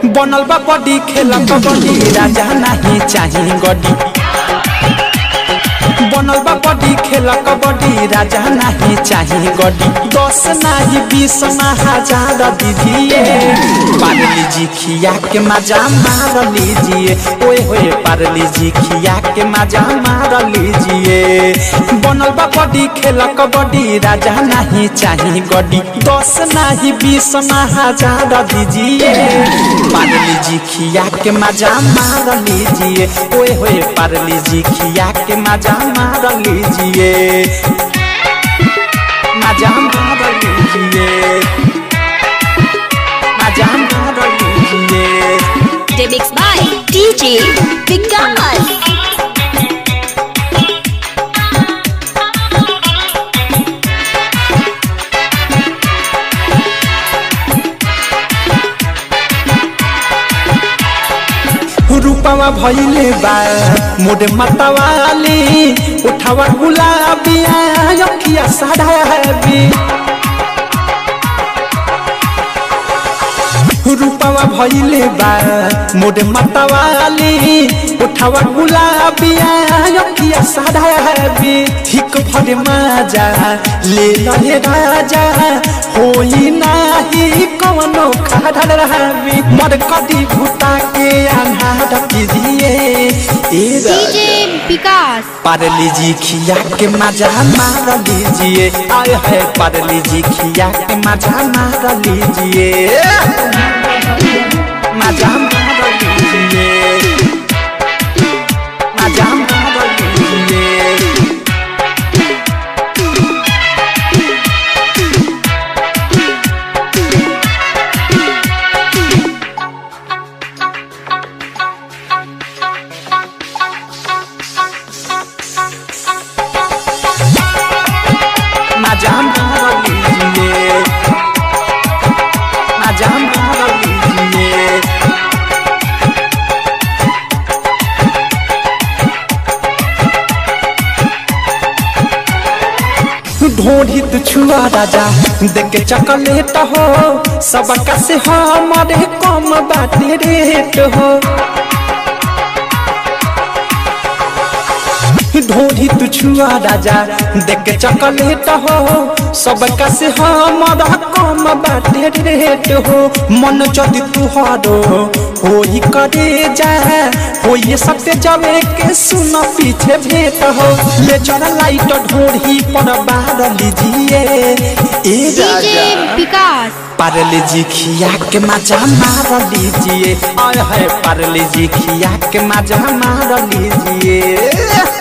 बनल बा बॉडी खेला कबड्डी राजा नहीं चाहिए गड्डी बनल बा बॉडी खेला कबड्डी राजा नहीं चाहिए गड्डी 10 नहीं 20 ना हजार दीजिए पार लीजिए खिया के मजा मार लीजिए ओए होए पार लीजिए खिया के मजा मार लीजिए बनल बा बॉडी खेला कबड्डी राजा नहीं चाहिए गड्डी 10 नहीं 20 ना हजार दीजिए पार लीजिए खिया के मजा मार लीजिए ओए होए पार लीजिए खिया के मजा मार लीजिए मजा मार लीजिए मजा मार लीजिए। Remix by DJ Vikas। रूपवा भइले बा मोरे मतवाली उठावा गुलाबिया अखिया साढ़ाबी रूपवा भइले बा मोरे मतवाली उठावा गुलाबिया अखिया साढ़ाबी ठीक भरे मजा ले लहे राजा होई नाही कवनो खाड़ रहबी मर कदी भूता के आन्हार कीजिए DJ विकास। पार लीजिए खिया के मजा मार लीजिए आए है पार लीजिए खिया के मजा मार लीजिए मजा मार लीजिए मजा मार लीजिए। मजा मार लीजिए मजा मार लीजिए। ढोढ़ी तू छुआ राजा देख चॉकलेट हो सबका से हमारे कम बाटे रेट हो ढोढ़ी तू छुआ राजा देख चॉकलेट हो सबका से हमारा कम बाटे रेट हो मन जदि तुहारो होई करे जा होई सबसे जावे के सुन पीछे भेट हो ले चला लाइट ढोढ़ी पर बार लीजिए DJ विकास। पार लीजिए खिया के मजा मार लीजिए आए है पार लीजिए खिया के मजा मार लीजिए।